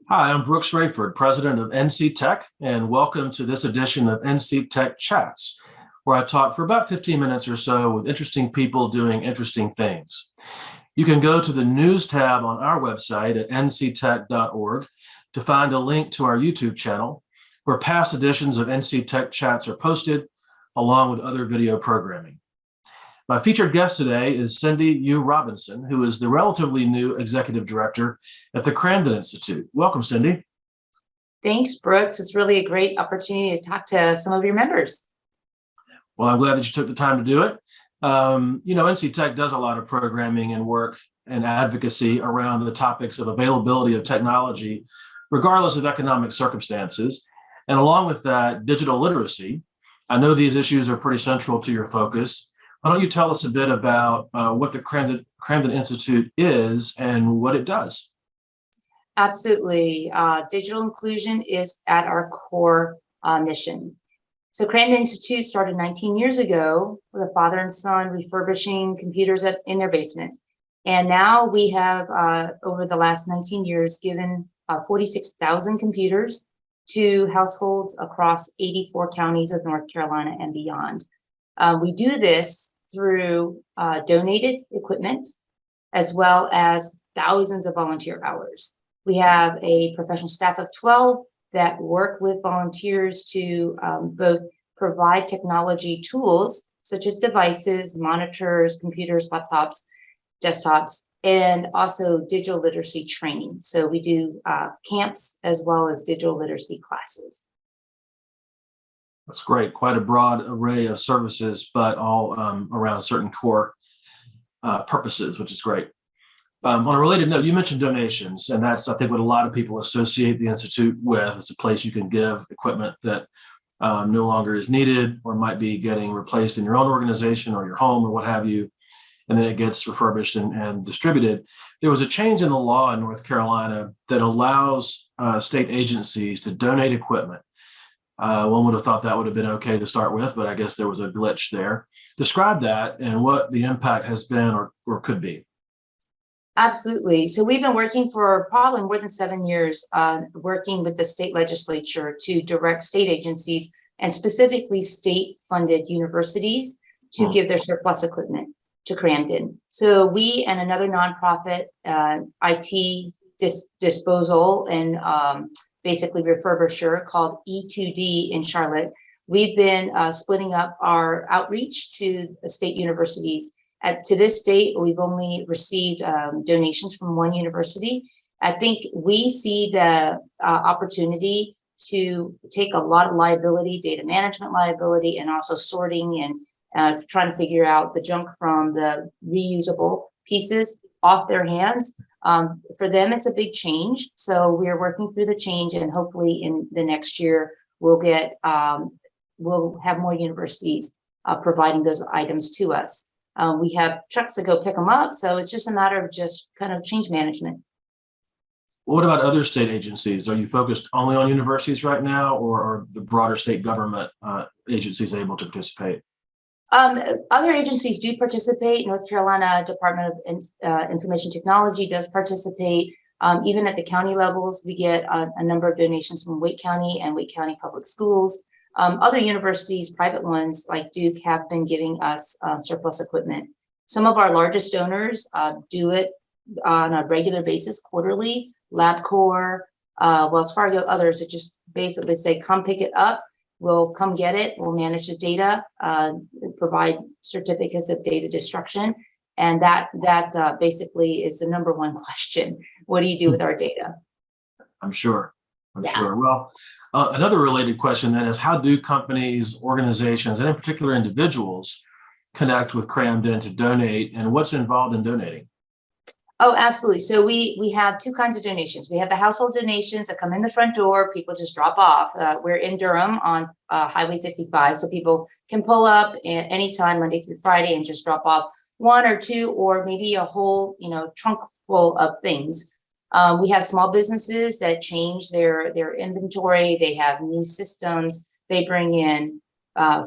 Hi, I'm Brooks Rayford, president of NC Tech, and welcome to this edition of NC Tech Chats, where I talk for about 15 minutes or so with interesting people doing interesting things. You can go to the news tab on our website at nctech.org to find a link to our YouTube channel, where past editions of NC Tech Chats are posted, along with other video programming. My featured guest today is Cyndy U. Robinson, who is the relatively new executive director at the Cramden Institute. Welcome, Cyndy. Thanks, Brooks. It's really a great opportunity to talk to some of your members. Well, I'm glad that you took the time to do it. NC Tech does a lot of programming and work and advocacy around the topics of availability of technology, regardless of economic circumstances. And along with that, digital literacy. I know these issues are pretty central to your focus. Why don't you tell us a bit about what the Cramden Institute is and what it does? Absolutely. Digital inclusion is at our core mission. So Cramden Institute started 19 years ago with a father and son refurbishing computers in their basement. And now we have, over the last 19 years, given 46,000 computers to households across 84 counties of North Carolina and beyond. We do this through donated equipment, as well as thousands of volunteer hours. We have a professional staff of 12 that work with volunteers to both provide technology tools, such as devices, monitors, computers, laptops, desktops, and also digital literacy training. So we do camps as well as digital literacy classes. That's great. Quite a broad array of services, but all around certain core purposes, which is great. On a related note, you mentioned donations, and that's, I think, what a lot of people associate the Institute with. It's a place you can give equipment that no longer is needed or might be getting replaced in your own organization or your home or what have you, and then it gets refurbished and distributed. There was a change in the law in North Carolina that allows state agencies to donate equipment. One would have thought that would have been okay to start with, but I guess there was a glitch there. Describe that and what the impact has been or could be. Absolutely. So we've been working for probably more than 7 years, working with the state legislature to direct state agencies and specifically state-funded universities to give their surplus equipment to Cramden. So we and another nonprofit, IT disposal and basically refurbisher called E2D in Charlotte, we've been splitting up our outreach to the state universities. To this date, we've only received donations from one university. I think we see the opportunity to take a lot of liability, data management liability, and also sorting and trying to figure out the junk from the reusable pieces off their hands. For them, it's a big change. So we're working through the change, and hopefully in the next year, we'll have more universities providing those items to us. We have trucks that go pick them up. So it's just a matter of just kind of change management. What about other state agencies? Are you focused only on universities right now, or are the broader state government agencies able to participate? Other agencies do participate. North Carolina Department of Information Technology does participate. Even at the county levels, we get a number of donations from Wake County and Wake County Public Schools. Other universities, private ones like Duke, have been giving us surplus equipment. Some of our largest donors do it on a regular basis, quarterly. LabCorp, Wells Fargo, others that just basically say, come pick it up. We'll come get it. We'll manage the data, provide certificates of data destruction. And that basically is the number one question. What do you do with our data? I'm sure. Well, another related question then is, how do companies, organizations, and in particular individuals connect with Cramden to donate, and what's involved in donating? Oh, absolutely. So we have two kinds of donations. We have the household donations that come in the front door. People just drop off. We're in Durham on Highway 55, so people can pull up anytime, Monday through Friday, and just drop off one or two, or maybe a whole, trunk full of things. We have small businesses that change their inventory. They have new systems. They bring in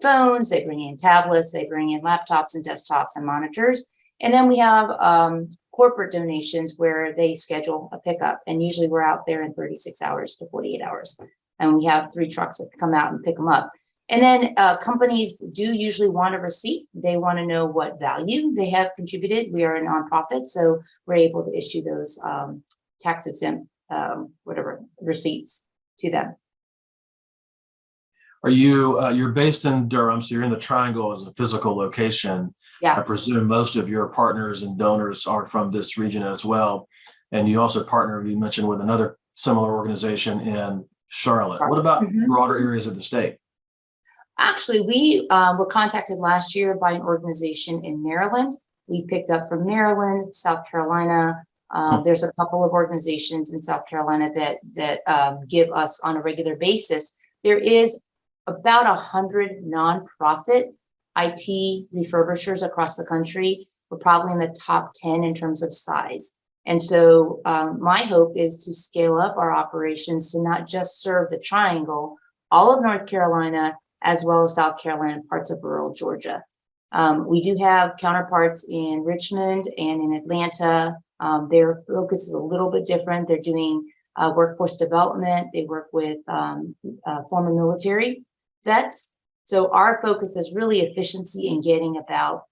phones, they bring in tablets, they bring in laptops and desktops and monitors. And then we have corporate donations where they schedule a pickup, and usually we're out there in 36 hours to 48 hours, and we have 3 trucks that come out and pick them up. And then companies do usually want a receipt. They want to know what value they have contributed. We are a nonprofit, so we're able to issue those tax exempt receipts to them. Are you, you're based in Durham, so you're in the Triangle as a physical location. Yeah. I presume most of your partners and donors are from this region as well. And you also partner, you mentioned, with another similar organization in Charlotte. What about broader areas of the state? Actually, we were contacted last year by an organization in Maryland. We picked up from Maryland, South Carolina. There's a couple of organizations in South Carolina that give us on a regular basis. There is about 100 nonprofit IT refurbishers across the country. We're probably in the top 10 in terms of size. And so my hope is to scale up our operations to not just serve the Triangle, all of North Carolina, as well as South Carolina, parts of rural Georgia. We do have counterparts in Richmond and in Atlanta. Their focus is a little bit different. They're doing workforce development. They work with former military vets. So our focus is really efficiency in getting about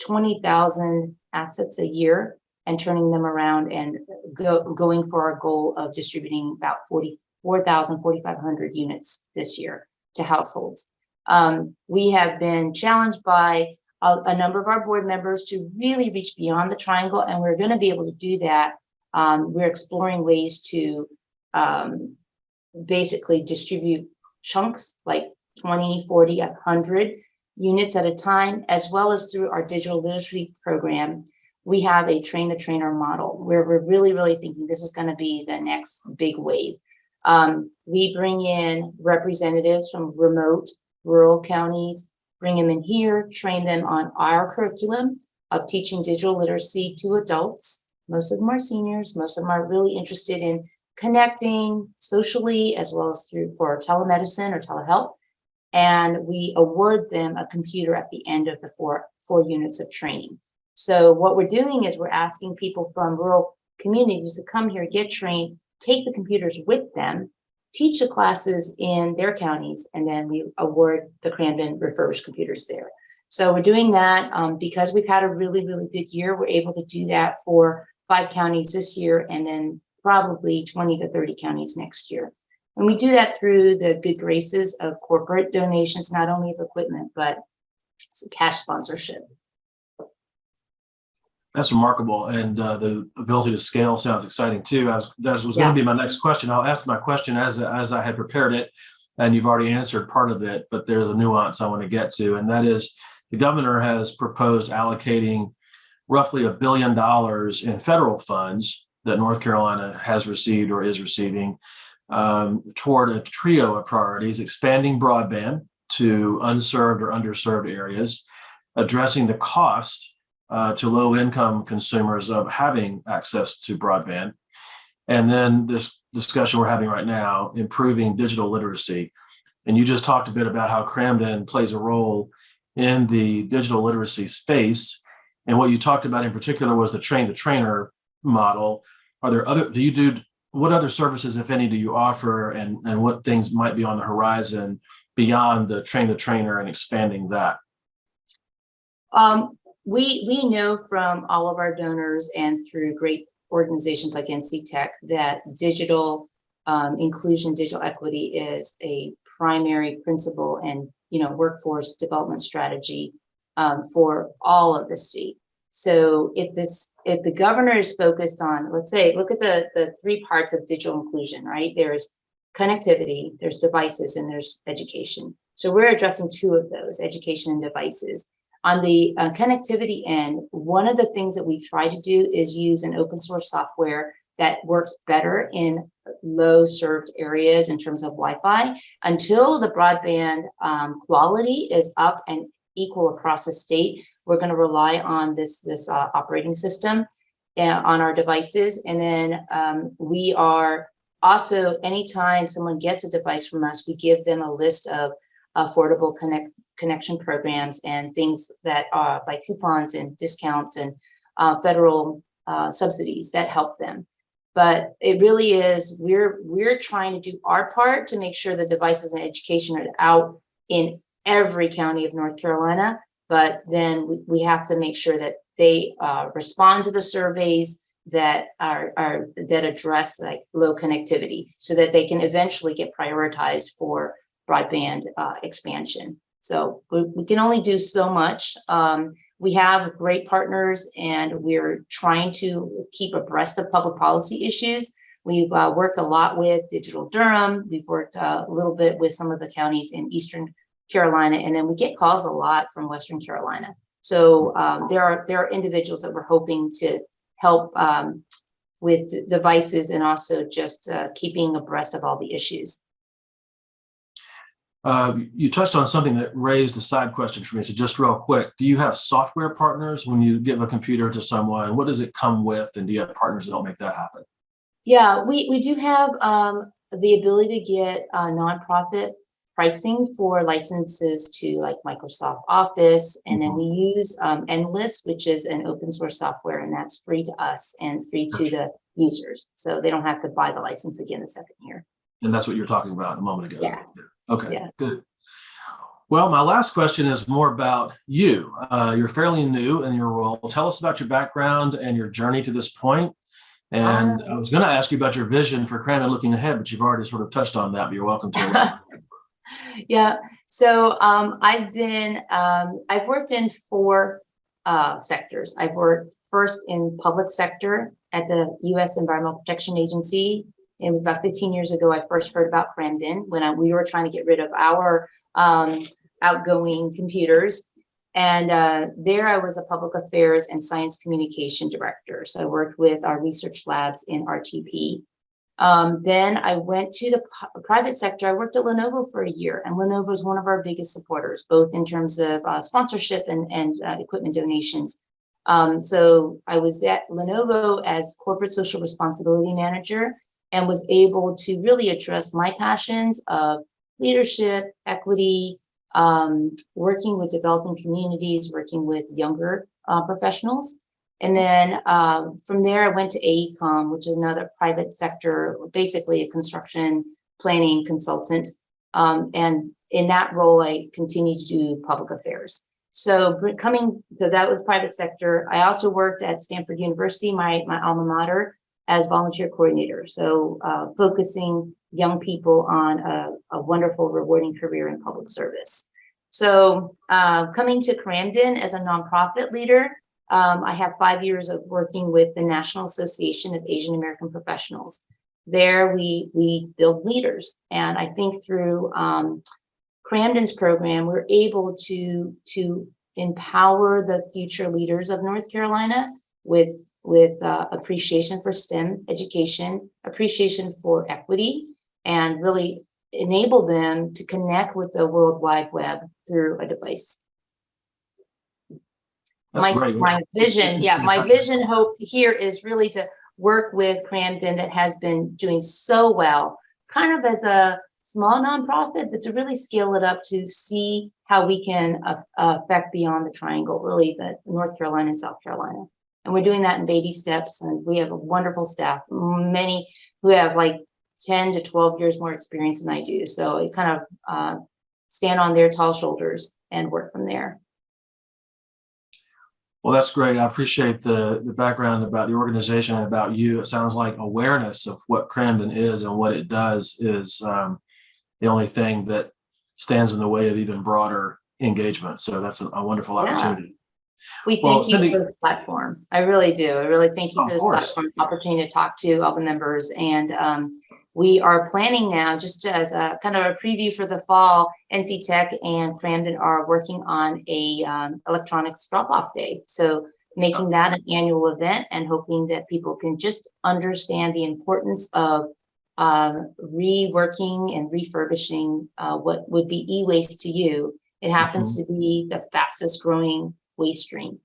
20,000 assets a year and turning them around and going for our goal of distributing about 4,500 units this year to households. We have been challenged by a number of our board members to really reach beyond the Triangle, and we're going to be able to do that. We're exploring ways to basically distribute chunks like 20, 40, 100 units at a time, as well as through our digital literacy program. We have a train the trainer model where we're really, really thinking this is going to be the next big wave. We bring in representatives from remote rural counties, bring them in here, train them on our curriculum of teaching digital literacy to adults. Most of them are seniors. Most of them are really interested in connecting socially, as well as for telemedicine or telehealth. And we award them a computer at the end of the four units of training. So what we're doing is we're asking people from rural communities to come here, get trained, take the computers with them, teach the classes in their counties, and then we award the Kramden refurbished computers there. So we're doing that because we've had a really, really good year. We're able to do that for 5 counties this year, and then probably 20 to 30 counties next year. And we do that through the good graces of corporate donations, not only of equipment, but some cash sponsorship. That's remarkable. And the ability to scale sounds exciting too. That was going to be my next question. I'll ask my question as I had prepared it, and you've already answered part of it, but there's a nuance I want to get to. And that is the governor has proposed allocating roughly $1 billion in federal funds that North Carolina has received or is receiving toward a trio of priorities: expanding broadband to unserved or underserved areas, addressing the cost to low-income consumers of having access to broadband, and then this discussion we're having right now, improving digital literacy. And you just talked a bit about how Cramden plays a role in the digital literacy space. And what you talked about in particular was the train the trainer model. Are there other, what other services, if any, do you offer, and what things might be on the horizon beyond the train the trainer and expanding that? We know from all of our donors and through great organizations like NC Tech that digital inclusion, digital equity is a primary principle and workforce development strategy for all of the state. So if the governor is focused on, let's say, look at the 3 parts of digital inclusion, right? There's connectivity, there's devices, and there's education. So we're addressing 2 of those, education and devices. On the connectivity end, one of the things that we try to do is use an open source software that works better in low served areas in terms of Wi-Fi. Until the broadband quality is up and equal across the state, we're going to rely on this operating system on our devices. And then we are also, anytime someone gets a device from us, we give them a list of affordable connection programs and things that are like coupons and discounts and federal subsidies that help them. But it really is, we're trying to do our part to make sure the devices and education are out in every county of North Carolina. But then we have to make sure that they respond to the surveys that that address like low connectivity, so that they can eventually get prioritized for broadband expansion. So we can only do so much. We have great partners, and we're trying to keep abreast of public policy issues. We've worked a lot with Digital Durham. We've worked a little bit with some of the counties in Eastern Carolina, and then we get calls a lot from Western Carolina. So there are individuals that we're hoping to help with devices, and also just keeping abreast of all the issues. You touched on something that raised a side question for me. So just real quick, do you have software partners when you give a computer to someone? What does it come with? And do you have partners that help make that happen? Yeah, we do have the ability to get nonprofit pricing for licenses to like Microsoft Office. And then we use Endless, which is an open source software, and that's free to us and free to the users. So they don't have to buy the license again the second year. And that's what you were talking about a moment ago. Yeah. Okay, yeah. Good. Well, my last question is more about you. You're fairly new in your role. Tell us about your background and your journey to this point. And I was going to ask you about your vision for Crammed looking ahead, but you've already sort of touched on that, but you're welcome to. Yeah. So I've worked in 4 sectors. I've worked first in public sector at the U.S. Environmental Protection Agency. It was about 15 years ago I first heard about Kramden when we were trying to get rid of our outgoing computers. And there I was a public affairs and science communication director. So I worked with our research labs in RTP. Then I went to the private sector. I worked at Lenovo for a year, and Lenovo is one of our biggest supporters, both in terms of sponsorship and equipment donations. So I was at Lenovo as corporate social responsibility manager, and was able to really address my passions of leadership, equity, working with developing communities, working with younger professionals. And then from there, I went to AECOM, which is another private sector, basically a construction planning consultant. And in that role, I continued to do public affairs. So that was private sector. I also worked at Stanford University, my alma mater, as volunteer coordinator. So focusing young people on a wonderful, rewarding career in public service. So coming to Cramden as a nonprofit leader, I have 5 years of working with the National Association of Asian American Professionals. There we build leaders. And I think through Kramden's program, we're able to empower the future leaders of North Carolina with appreciation for STEM education, appreciation for equity, and really enable them to connect with the World Wide Web through a device. My vision hope here is really to work with Kramden, that has been doing so well, kind of as a small nonprofit, but to really scale it up to see how we can affect beyond the triangle, really the North Carolina and South Carolina. And we're doing that in baby steps. And we have a wonderful staff, many who have like 10 to 12 years more experience than I do. So I kind of stand on their tall shoulders and work from there. Well, that's great. I appreciate the background about the organization and about you. It sounds like awareness of what Kramden is and what it does is the only thing that stands in the way of even broader engagement. So that's a wonderful opportunity. We thank you for this platform. I really do. I really thank you for this platform, opportunity to talk to all the members. And we are planning now, just as a kind of a preview for the fall, NC Tech and Kramden are working on a electronics drop-off day. So making that an annual event and hoping that people can just understand the importance of reworking and refurbishing what would be e-waste to you. It happens to be the fastest growing waste stream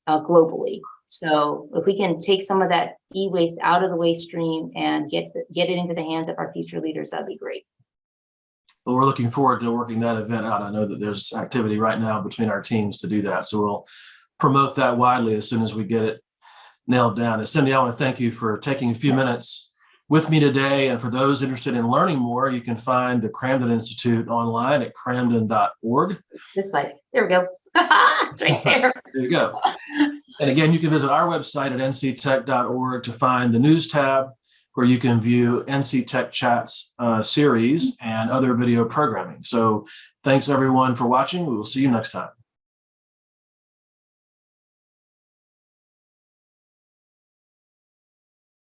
globally. So if we can take some of that e-waste out of the waste stream and get it into the hands of our future leaders, that'd be great. Well, we're looking forward to working that event out. I know that there's activity right now between our teams to do that. So we'll promote that widely as soon as we get it nailed down. And Cyndy, I want to thank you for taking a few minutes with me today. And for those interested in learning more, you can find the Cramden Institute online at cramden.org. This side. There we go. It's right there. There you go. And again, you can visit our website at nctech.org to find the news tab, where you can view NC Tech Chats series and other video programming. So thanks everyone for watching. We will see you next time.